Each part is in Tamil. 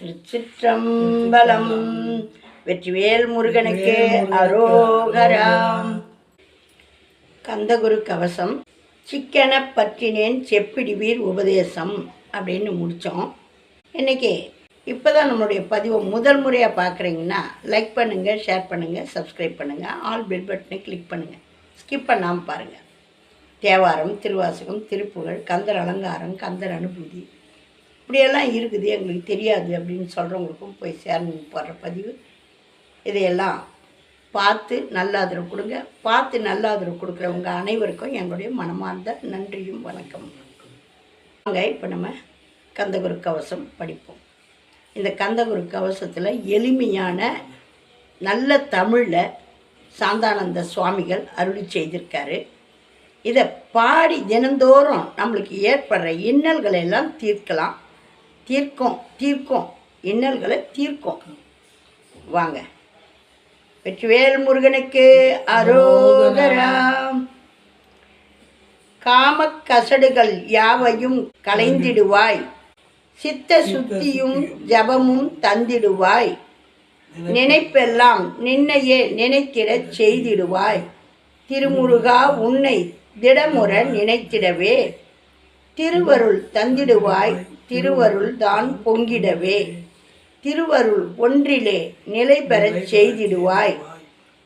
திருச்சிற்றம்பலம். வெற்றிவேல் முருகனுக்கு அரோகராம். கந்தகுரு கவசம். சிக்கன பற்றினேன் செப்பிடிவீர் உபதேசம் அப்படின்னு முடித்தோம். இன்றைக்கி இப்போ தான் நம்மளுடைய பதிவை முதல் முறையாக பார்க்குறீங்கன்னா லைக் பண்ணுங்கள், ஷேர் பண்ணுங்கள், சப்ஸ்கிரைப் பண்ணுங்கள், ஆல் பெல் பட்டனை கிளிக் பண்ணுங்கள். ஸ்கிப் பண்ணாமல் பாருங்கள். தேவாரம், திருவாசகம், திருப்புகழ், கந்தர் அலங்காரம், கந்தர் அனுபூதி இப்படியெல்லாம் இருக்குது, எங்களுக்கு தெரியாது அப்படின்னு சொல்கிறவங்களுக்கும் போய் சேரணும் போடுற பதிவு. இதையெல்லாம் பார்த்து நல்ல ஆதரவு கொடுங்க. பார்த்து நல்ல ஆதரவு கொடுக்குறவங்க அனைவருக்கும் என்னுடைய மனமார்ந்த நன்றியும் வணக்கம். வாங்க இப்போ நம்ம கந்தகுரு கவசம் படிப்போம். இந்த கந்தகுரு கவசத்தில் எளிமையான நல்ல தமிழில் சாந்தானந்த சுவாமிகள் அருளி செய்திருக்காரு. இதை பாடி தினந்தோறும் நம்மளுக்கு ஏற்படுற இன்னல்களை எல்லாம் தீர்க்கும் இன்னல்களை தீர்க்கும். வாங்க. வெற்றிவேல் முருகனுக்கு அரோகராம். காம கசடுகள் யாவையும் களைந்திடுவாய், சித்த சுத்தியும் ஜபமும் தந்திடுவாய், நினைப்பெல்லாம் நின்னையே நினைத்திடச் செய்திடுவாய், திருமுருகா உன்னை திடமுற நினைத்திடவே, திருவருள் தந்திடுவாய், திருவருள் தான் பொங்கிடவே, திருவருள் ஒன்றிலே நிலை பெறச் செய்திடுவாய்,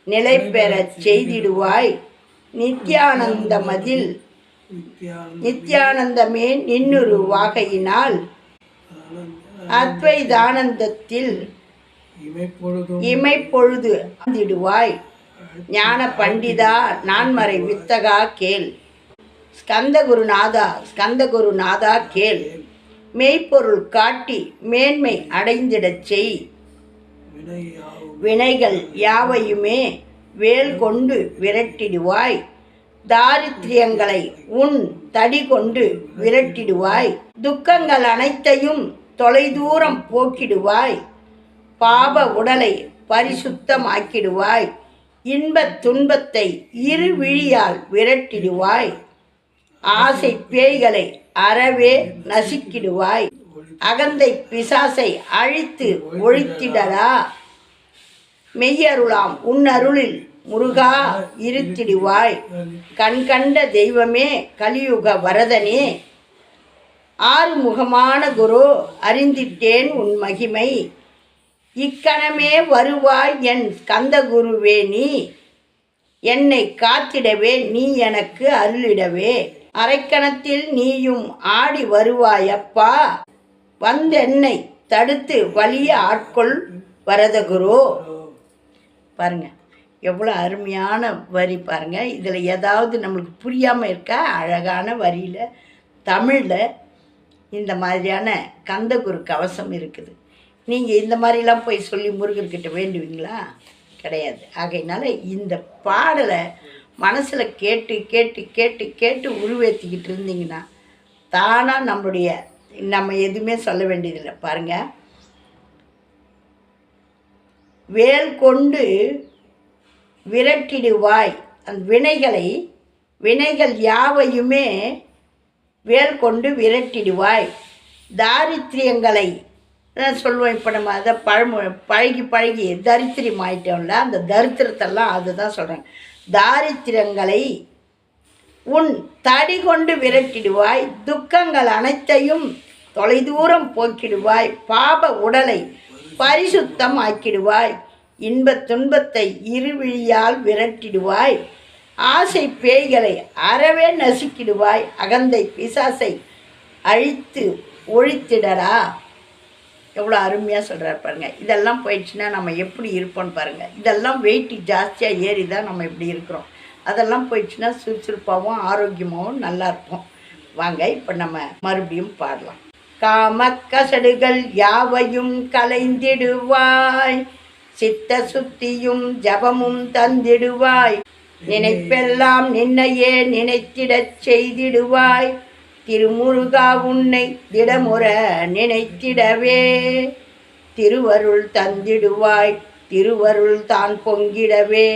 நிலை பெறச் செய்திடுவாய், நித்யானந்தமதில் நித்யானந்தமே நின்னுரு வாகையினால், அத்வைதானந்தத்தில் இமைப்பொழுது ஆந்திடுவாய், ஞான பண்டிதா நான்மறை வித்தகா கேள், ஸ்கந்தகுருநாதா கேள், மெய்ப்பொருள் காட்டி மேன்மை அடைந்திடச் செய், வினைகள் யாவையுமே வேல் கொண்டு விரட்டிடுவாய், தாரித்ரியங்களை உன் தடி கொண்டு விரட்டிடுவாய், துக்கங்கள் அனைத்தையும் தொலைதூரம் போக்கிடுவாய், பாப உடலை பரிசுத்தமாக்கிடுவாய், இன்பத் துன்பத்தை இரு விழியால் விரட்டிடுவாய், ஆசை பேய்களை அறவே நசுக்கிடுவாய், அகந்தை பிசாசை அழித்து ஒழித்திடடா, மெய்யருளாம் உன்னருளில் முருகா இருத்திடுவாய், கண்கண்ட தெய்வமே கலியுக வரதனே, ஆறுமுகமான குரு அறிந்திட்டேன் உன் மகிமை, இக்கணமே வருவாய் என் கந்தகுருவே, நீ என்னை காத்திடவே, நீ எனக்கு அருளிடவே, அரைக்கணத்தில் நீயும் ஆடி வருவாயப்பா, வந்தென்னை தடுத்து வலிய ஆட்கொள் வரதகுரு. பாருங்க எவ்வளோ அருமையான வரி பாருங்க. இதில் ஏதாவது நம்மளுக்கு புரியாமல் இருக்கா? அழகான வரியில் தமிழில் இந்த மாதிரியான கந்தகுரு கவசம் இருக்குது. நீங்கள் இந்த மாதிரிலாம் போய் சொல்லி முருகர்கிட்ட வேண்டுவீங்களா? கிடையாது. ஆகையினால இந்த பாடலை மனசில் கேட்டு கேட்டு கேட்டு கேட்டு உருவேற்றிக்கிட்டு இருந்தீங்கன்னா தானாக நம்ம எதுவுமே சொல்ல வேண்டியதில்லை. பாருங்கள், வேல் கொண்டு விரட்டிடுவாய், அந்த வினைகள் யாவையுமே வேல் கொண்டு விரட்டிடுவாய், தாரித்ரியங்களை சொல்லுவோம். இப்போ நம்ம அதை பழகி தரித்திரம் ஆயிட்டோம்ல, அந்த தரித்திரத்தெல்லாம் அதுதான் சொல்கிறேன். தாரித்திரங்களை உன் தடி கொண்டு விரட்டிடுவாய், துக்கங்கள் அனைத்தையும் தொலைதூரம் போக்கிடுவாய், பாப உடலை பரிசுத்தம் ஆக்கிடுவாய், இன்பத் துன்பத்தை இருவிழியால் விரட்டிடுவாய், ஆசை பேய்களை அறவே நசுக்கிடுவாய், அகந்தை பிசாசை அழித்து ஒழித்திடடா. எவ்வளோ அருமையாக சொல்கிறார் பாருங்கள். இதெல்லாம் போயிடுச்சுன்னா நம்ம எப்படி இருப்போம்னு பாருங்கள். இதெல்லாம் வெயிட்டு ஜாஸ்தியாக ஏறி தான் நம்ம இப்படி இருக்கிறோம். அதெல்லாம் போயிடுச்சுன்னா சுறுசுறுப்பாகவும் ஆரோக்கியமாகவும் நல்லா இருப்போம். வாங்க இப்போ நம்ம மறுபடியும் பாடலாம். காம கசடுகள் யாவையும் களைந்திடுவாய், சித்த சுத்தியும் ஜபமும் தந்திடுவாய், நினைப்பெல்லாம் நின்னையே நினைத்திடச் செய்திடுவாய், திருமுருகா உன்னை திடமுற நினைத்திடவே, திருவருள் தந்திடுவாய், திருவருள் தான் பொங்கிடவே,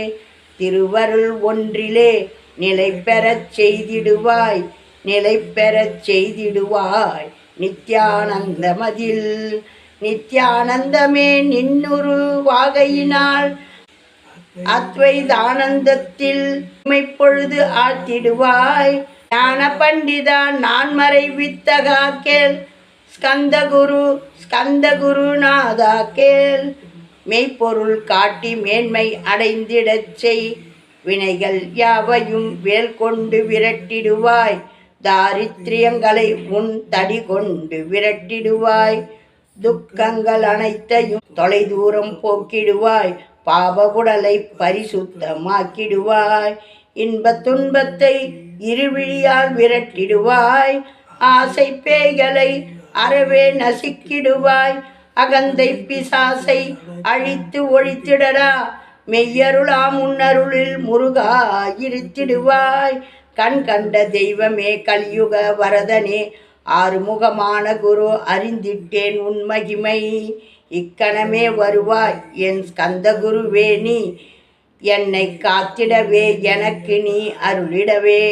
திருவருள் ஒன்றிலே நிலை பெறச் செய்திடுவாய், நிலை பெறச் செய்திடுவாய், நித்யானந்தமதில் நித்யானந்தமே நின்னுரு வாகையினால் அத்வைதானந்தத்தில் பொழுது ஆத்திடுவாய். ஞான பண்டிதா நான் மறை வித்தகா கேள், ஸ்கந்தகுரு நாதா கேள். மெய்ப்பொருள் காட்டி மேன்மை அடைந்திடச் செய், வினைகள் யாவையும் வேல் கொண்டு விரட்டிடுவாய். தாரித்ரியங்களை உன் தடி கொண்டு விரட்டிடுவாய். துக்கங்கள் அனைத்தையும் தொலைதூரம் போக்கிடுவாய். பாவ உடலை பரிசுத்தமாக்கிடுவாய். இன்பத் துன்பத்தை இருவிழியால் விரட்டிடுவாய். ஆசை பேய்களை அறவே நசிக்கிடுவாய். அகந்தை பிசாசை அழித்து ஒழித்திடடா. மெய்யருளா முன்னருளில் முருகா இருத்திடுவாய். கண் கண்ட தெய்வமே கலியுக வரதனே, ஆறுமுகமான குரு அறிந்திட்டேன் உன் மகிமை. இக்கணமே வருவாய் என் ஸ்கந்த குருவே நீ, என்னை காத்திடவே எனக்கு நீ அருளிடவே.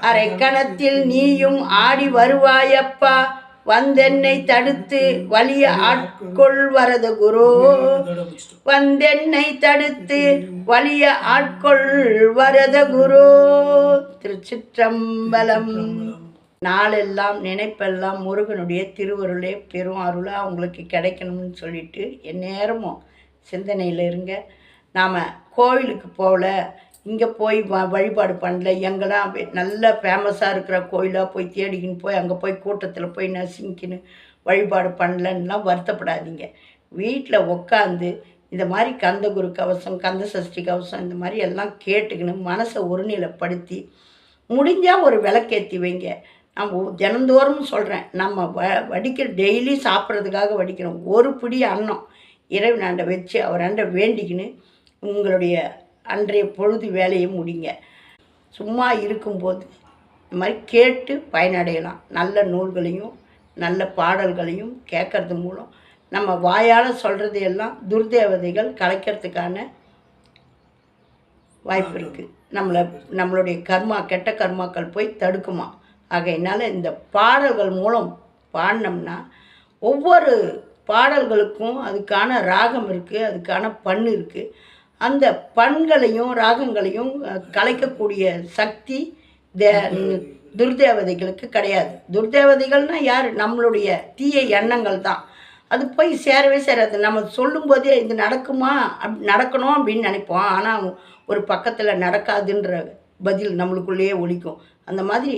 அரைக்கணத்தில் நீயும் ஆடி வருவாயப்பா, வந்தென்னை தடுத்து வலிய ஆட்கொள் வரத குரு. வந்தென்னை தடுத்து வலிய ஆட்கொள் வரத குரு. திருச்சிற்றம்பலம். நாளெல்லாம் நினைப்பெல்லாம் முருகனுடைய திருவருளே பெரும் அருளாக உங்களுக்கு கிடைக்கணும்னு சொல்லிட்டு எந்நேரமும் சிந்தனையில் இருங்க. நாம் கோவிலுக்கு போகல, இங்கே போய் வழிபாடு பண்ணல, எங்கெல்லாம் நல்ல ஃபேமஸாக இருக்கிற கோயிலாக போய் தேடிக்கின்னு போய் அங்கே போய் கூட்டத்தில் போய் நசுங்கின்னு வழிபாடு பண்ணலன்னெலாம் வருத்தப்படாதீங்க. வீட்டில் உட்காந்து இந்த மாதிரி கந்தகுரு கவசம், கந்த சஷ்டி கவசம் இந்த மாதிரி எல்லாம் கேட்டுக்கின்னு மனசை ஒருநிலைப்படுத்தி முடிஞ்சால் ஒரு விளக்கேற்றி வைங்க. நான் தினந்தோறும் சொல்கிறேன், நம்ம வடிக்கிற டெய்லி சாப்பிட்றதுக்காக வடிக்கிறோம். ஒரு பிடி அன்னம் இறைவனாண்ட வச்சு அவராண்ட வேண்டிக்கின்னு உங்களுடைய அன்றைய பொழுது வேலையை முடிங்க. சும்மா இருக்கும்போது இந்த மாதிரி கேட்டு பயனடையலாம். நல்ல நூல்களையும் நல்ல பாடல்களையும் கேட்கறது மூலம் நம்ம வாயால் சொல்கிறதையெல்லாம் துர்தேவதைகள் கலைக்கிறதுக்கான வாய்ப்பு இருக்குது. நம்மளுடைய கர்மா, கெட்ட கர்மாக்கள் போய் தடுக்குமா. ஆகையினால இந்த பாடல்கள் மூலம் பாடினோம்னா ஒவ்வொரு பாடல்களுக்கும் அதுக்கான ராகம் இருக்குது, அதுக்கான பண் இருக்குது. அந்த பண்களையும் ராகங்களையும் கலைக்கக்கூடிய சக்தி துர்தேவதைகளுக்கு கிடையாது. துர்தேவதைகள்னால் யார்? நம்மளுடைய தீய எண்ணங்கள் தான். அது போய் சேரவே சேராது. நம்ம சொல்லும்போதே இது நடக்குமா, நடக்கணும் அப்படின்னு நினைப்போம். ஆனால் ஒரு பக்கத்தில் நடக்காதுன்ற பதில் நம்மளுக்குள்ளேயே ஒலிக்கும். அந்த மாதிரி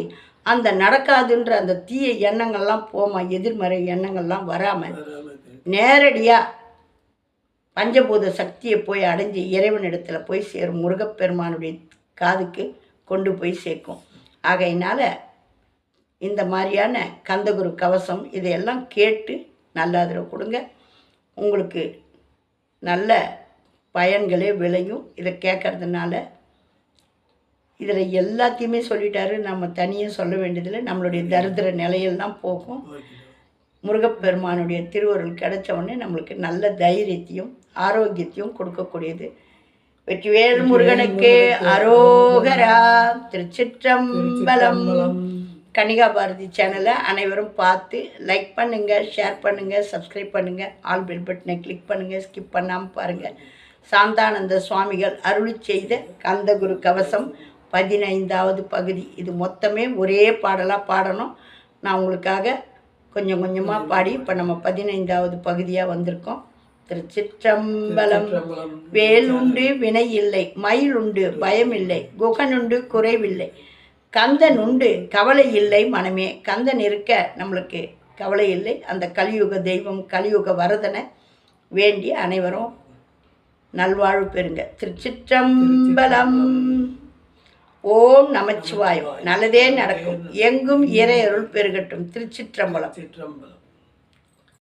அந்த நடக்காதுன்ற அந்த தீய எண்ணங்கள்லாம் போமா, எதிர்மறை எண்ணங்கள்லாம் வராமல் நேரடியாக பஞ்சபூத சக்தியை போய் அடைஞ்சி இறைவனிடத்தில் போய் சேரும். முருகப்பெருமானுடைய காதுக்கு கொண்டு போய் சேர்க்கும். ஆகையினால் இந்த மாதிரியான கந்தகுரு கவசம் இதையெல்லாம் கேட்டு நல்ல ஆதரவு கொடுங்க. உங்களுக்கு நல்ல பயன்களே விளையும். இதை கேட்கறதுனால இதில் எல்லாத்தையுமே சொல்லிட்டாரு. நம்ம தனியாக சொல்ல வேண்டியதில்லை. நம்மளுடைய தரித்திர நிலையெல்லாம் போகும். முருகப்பெருமானுடைய திருவருள் கிடைச்ச உடனே நம்மளுக்கு நல்ல தைரியத்தையும் ஆரோக்கியத்தையும் கொடுக்கக்கூடியது. வெற்றிவேல் முருகனுக்கு அரோகரா. திருச்சிற்றம்பலம். கனிகா பாரதி சேனலை அனைவரும் பார்த்து லைக் பண்ணுங்கள், ஷேர் பண்ணுங்கள், சப்ஸ்கிரைப் பண்ணுங்கள், ஆல் பெல் பட்டனை கிளிக் பண்ணுங்கள், ஸ்கிப் பண்ணாமல் பாருங்கள். சாந்தானந்த சுவாமிகள் அருளி செய்த கந்தகுரு கவசம் 15வது பகுதி. இது மொத்தமே ஒரே பாடலாக பாடணும். நான் உங்களுக்காக கொஞ்சம் கொஞ்சமாக பாடி இப்போ நம்ம 15வது பகுதியாக வந்திருக்கோம். திருச்சிற்றம்பலம். வேல் உண்டு வினை இல்லை, மயில் உண்டு பயம் இல்லை, குகனுண்டு குறைவில்லை, கந்தன் உண்டு கவலை இல்லை மனமே. கந்தன் இருக்க நம்மளுக்கு கவலை இல்லை. அந்த கலியுக தெய்வம், கலியுக வரதனை வேண்டி அனைவரும் நல்வாழ்வு பெறுங்க. திருச்சிற்றம்பலம். ஓம் நமச்சிவாயம். நல்லதே நடக்கும். எங்கும் இறையருள் பெருகட்டும். திருச்சிற்றம்பலம்.